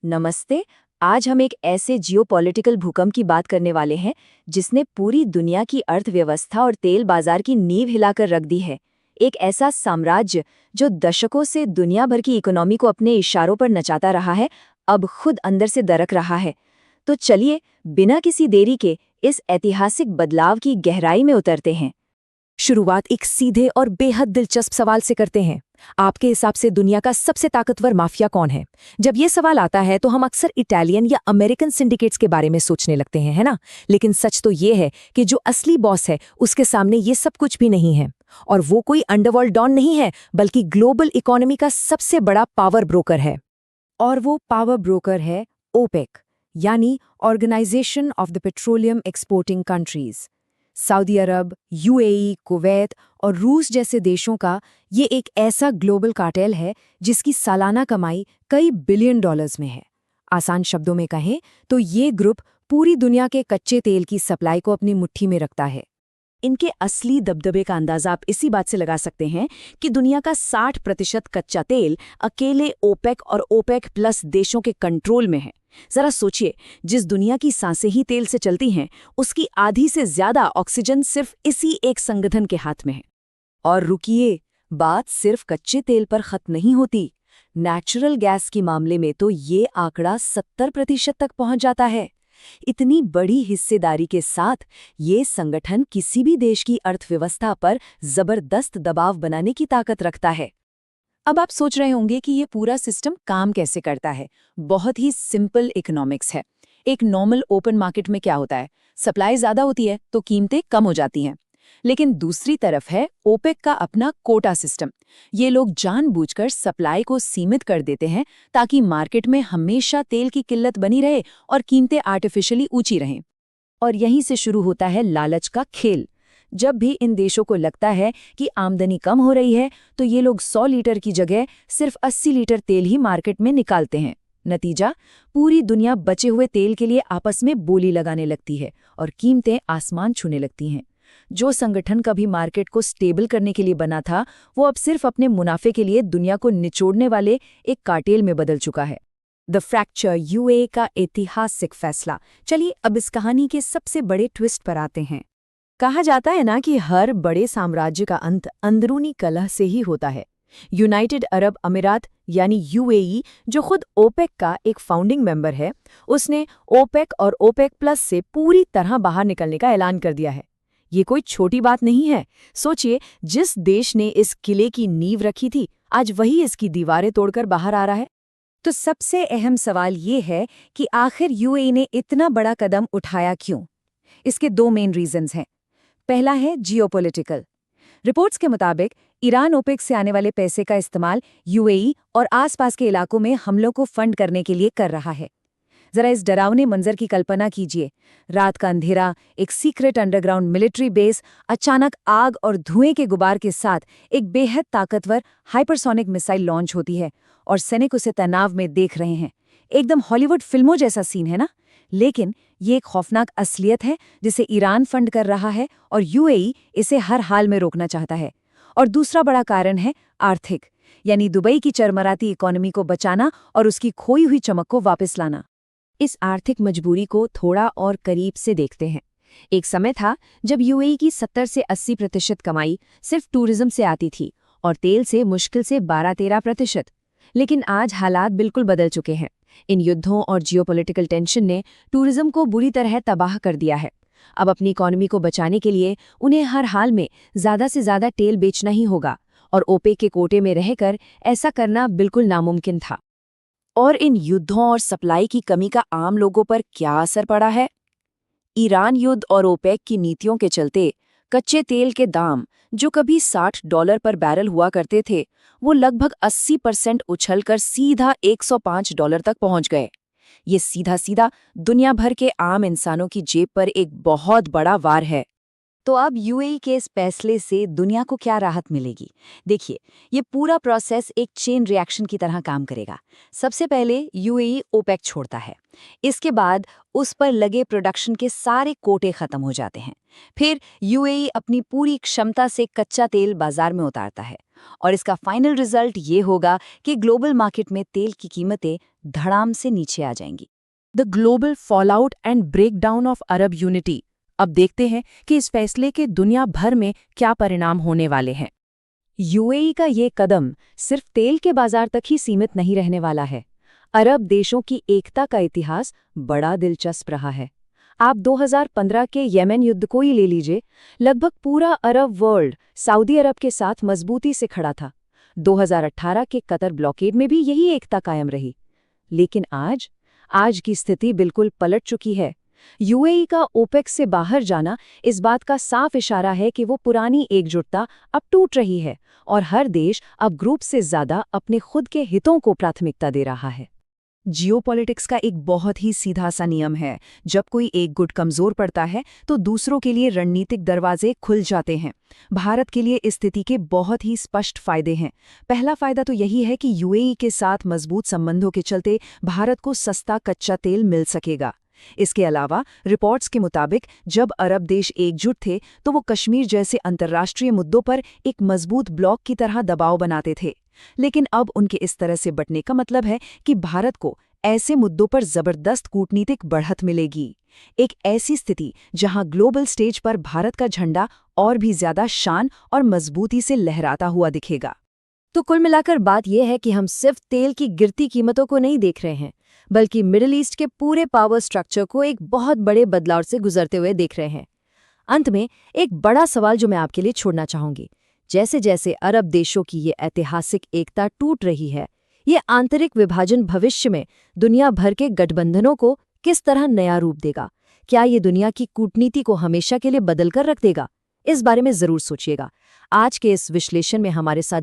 नमस्ते। आज हम एक ऐसे जियोपॉलिटिकल भूकंप की बात करने वाले हैं जिसने पूरी दुनिया की अर्थव्यवस्था और तेल बाजार की नींव हिलाकर रख दी है। एक ऐसा साम्राज्य जो दशकों से दुनिया भर की इकोनॉमी को अपने इशारों पर नचाता रहा है, अब खुद अंदर से दरक रहा है। तो चलिए, बिना किसी देरी के इस ऐतिहासिक बदलाव की गहराई में उतरते हैं। शुरुआत एक सीधे और बेहद दिलचस्प सवाल से करते हैं। आपके हिसाब से दुनिया का सबसे ताकतवर माफिया कौन है? जब ये सवाल आता है तो हम अक्सर इटालियन या अमेरिकन सिंडिकेट्स के बारे में सोचने लगते हैं, है ना? लेकिन सच तो ये है कि जो असली बॉस है उसके सामने ये सब कुछ भी नहीं है। और वो कोई अंडरवर्ल्ड डॉन नहीं है, बल्कि ग्लोबल इकोनॉमी का सबसे बड़ा पावर ब्रोकर है। और वो पावर ब्रोकर है ओपेक, यानी organisation of the petroleum exporting countries. Saudi Arab, UAE, Kuwait और रूस जैसे देशों का ये एक ऐसा ग्लोबल कार्टेल है जिसकी सालाना कमाई कई बिलियन डॉलर्स में है। आसान शब्दों में कहें तो ये ग्रुप पूरी दुनिया के कच्चे तेल की सप्लाई को अपनी मुट्ठी में रखता है। इनके असली दबदबे का अंदाजा आप इसी बात से लगा सकते हैं कि दुनिया का 60% कच्चा तेल अकेले ओपेक और ओपेक प्लस देशों के कंट्रोल में है। जरा सोचिए, जिस दुनिया की सांसें ही तेल से चलती हैं, उसकी आधी से ज्यादा ऑक्सीजन सिर्फ इसी एक संगठन के हाथ में है। और रुकिए, बात सिर्फ कच्चे तेल पर खत्म नहीं होती। नेचुरल गैस के मामले में तो ये आंकड़ा 70% तक पहुंच जाता है। इतनी बड़ी हिस्सेदारी के साथ ये संगठन किसी भी देश की अर्थव्यवस्था पर जबरदस्त दबाव बनाने की ताकत रखता है। अब आप सोच रहे होंगे कि ये पूरा सिस्टम काम कैसे करता है। बहुत ही सिंपल इकोनॉमिक्स है। एक नॉर्मल ओपन मार्केट में क्या होता है? सप्लाई ज्यादा होती है तो कीमतें कम हो जाती हैं। लेकिन दूसरी तरफ है ओपेक का अपना कोटा सिस्टम। ये लोग जानबूझकर सप्लाई को सीमित कर देते हैं ताकि मार्केट में हमेशा तेल की किल्लत बनी रहे और कीमतें आर्टिफिशियली ऊंची रहें। और यहीं से शुरू होता है लालच का खेल। जब भी इन देशों को लगता है कि आमदनी कम हो रही है, तो ये लोग 100 लीटर की जगह सिर्फ 80 लीटर तेल ही मार्केट में निकालते हैं। नतीजा, पूरी दुनिया बचे हुए तेल के लिए आपस में बोली लगाने लगती है और कीमतें आसमान छूने लगती हैं। जो संगठन कभी मार्केट को स्टेबल करने के लिए बना था, वो अब सिर्फ अपने मुनाफे के लिए दुनिया को निचोड़ने वाले एक कार्टेल में बदल चुका है। द फ्रैक्चर, यूएई का ऐतिहासिक फैसला। चलिए अब इस कहानी के सबसे बड़े ट्विस्ट पर आते हैं। कहा जाता है ना कि हर बड़े साम्राज्य का अंत अंदरूनी कलह से ही होता है। यूनाइटेड अरब अमीरात यानी यूएई, जो खुद ओपेक का एक फाउंडिंग मेंबर है, उसने ओपेक और ओपेक प्लस से पूरी तरह बाहर निकलने का ऐलान कर दिया है। ये कोई छोटी बात नहीं है। सोचिए, जिस देश ने इस किले की नींव रखी थी, आज वही इसकी दीवारें तोड़कर बाहर आ रहा है। तो सबसे अहम सवाल ये है कि आखिर यूएई ने इतना बड़ा कदम उठाया क्यों? इसके दो मेन रीजंस हैं। पहला है जियोपॉलिटिकल। रिपोर्ट्स के मुताबिक ईरान ओपेक से आने वाले पैसे का इस्तेमाल यूएई और आसपास के इलाकों में हमलों को फंड करने के लिए कर रहा है। जरा इस डरावने मंजर की कल्पना कीजिए। रात का अंधेरा, एक सीक्रेट अंडरग्राउंड मिलिट्री बेस, अचानक आग और धुएं के गुबार के साथ एक बेहद ताकतवर हाइपरसोनिक मिसाइल लॉन्च होती है और सैनिक उसे तनाव में देख रहे हैं। एकदम हॉलीवुड फिल्मों जैसा सीन है ना? लेकिन ये एक खौफनाक असलियत है जिसे ईरान फंड कर रहा है और यूएई इसे हर हाल में रोकना चाहता है। और दूसरा बड़ा कारण है आर्थिक, यानी दुबई की चरमराती इकोनॉमी को बचाना और उसकी खोई हुई चमक को वापस लाना। इस आर्थिक मजबूरी को थोड़ा और करीब से देखते हैं। एक समय था जब यूएई की 70 से 80% कमाई सिर्फ टूरिज्म से आती थी और तेल से मुश्किल से 12-13%। लेकिन आज हालात बिल्कुल बदल चुके हैं। इन युद्धों और जियोपॉलिटिकल टेंशन ने टूरिज्म को बुरी तरह तबाह कर दिया है। अब अपनी इकोनॉमी को बचाने के लिए उन्हें हर हाल में ज़्यादा से ज़्यादा तेल बेचना ही होगा और ओपेक के कोटे में रहकर ऐसा करना बिल्कुल नामुमकिन था। और इन युद्धों और सप्लाई की कमी का आम लोगों पर क्या असर पड़ा है? ईरान युद्ध और ओपेक की नीतियों के चलते कच्चे तेल के दाम, जो कभी $60 पर बैरल हुआ करते थे, वो लगभग 80% उछलकर सीधा $105 तक पहुंच गए। ये सीधा सीधा दुनिया भर के आम इंसानों की जेब पर एक बहुत बड़ा वार है। तो अब यूएई के इस फैसले से दुनिया को क्या राहत मिलेगी? देखिए, ये पूरा प्रोसेस एक चेन रिएक्शन की तरह काम करेगा। सबसे पहले यूएई ओपेक छोड़ता है। इसके बाद उस पर लगे प्रोडक्शन के सारे कोटे खत्म हो जाते हैं। फिर यूएई अपनी पूरी क्षमता से कच्चा तेल बाजार में उतारता है और इसका फाइनल रिजल्ट ये होगा कि ग्लोबल मार्केट में तेल की कीमतें धड़ाम से नीचे आ जाएंगी। The global fallout and breakdown of Arab unity. अब देखते हैं कि इस फैसले के दुनिया भर में क्या परिणाम होने वाले हैं। यूएई का ये कदम सिर्फ तेल के बाजार तक ही सीमित नहीं रहने वाला है। अरब देशों की एकता का इतिहास बड़ा दिलचस्प रहा है। आप 2015 के येमेन युद्ध को ही ले लीजिए। लगभग पूरा अरब वर्ल्ड सऊदी अरब के साथ मजबूती से खड़ा था। 2018 के कतर ब्लॉकेड में भी यही एकता कायम रही। लेकिन आज की स्थिति बिल्कुल पलट चुकी है। यूएई का ओपेक से बाहर जाना इस बात का साफ इशारा है कि वो पुरानी एकजुटता अब टूट रही है और हर देश अब ग्रुप से ज्यादा अपने खुद के हितों को प्राथमिकता दे रहा है। जियोपॉलिटिक्स का एक बहुत ही सीधा सा नियम है, जब कोई एक गुट कमजोर पड़ता है तो दूसरों के लिए रणनीतिक दरवाजे खुल जाते हैं। भारत के लिए इस स्थिति के बहुत ही स्पष्ट फायदे हैं। पहला फायदा तो यही है कि यूएई के साथ मजबूत संबंधों के चलते भारत को सस्ता कच्चा तेल मिल सकेगा। इसके अलावा रिपोर्ट्स के मुताबिक जब अरब देश एकजुट थे तो वो कश्मीर जैसे अंतर्राष्ट्रीय मुद्दों पर एक मजबूत ब्लॉक की तरह दबाव बनाते थे। लेकिन अब उनके इस तरह से बंटने का मतलब है कि भारत को ऐसे मुद्दों पर जबरदस्त कूटनीतिक बढ़त मिलेगी। एक ऐसी स्थिति जहां ग्लोबल स्टेज पर भारत का झंडा और भी ज्यादा शान और मजबूती से लहराता हुआ दिखेगा। तो कुल मिलाकर बात यह है कि हम सिर्फ तेल की गिरती कीमतों को नहीं देख रहे हैं, बल्कि मिडिल ईस्ट के पूरे पावर स्ट्रक्चर को एक बहुत बड़े बदलाव से गुजरते हुए देख रहे हैं। अंत में एक बड़ा सवाल जो मैं आपके लिए छोड़ना चाहूंगी, जैसे जैसे अरब देशों की ये ऐतिहासिक एकता टूट रही है, ये आंतरिक विभाजन भविष्य में दुनिया भर के गठबंधनों को किस तरह नया रूप देगा? क्या ये दुनिया की कूटनीति को हमेशा के लिए बदल कर रख देगा? इस बारे में जरूर सोचिएगा। आज के इस विश्लेषण में हमारे साथ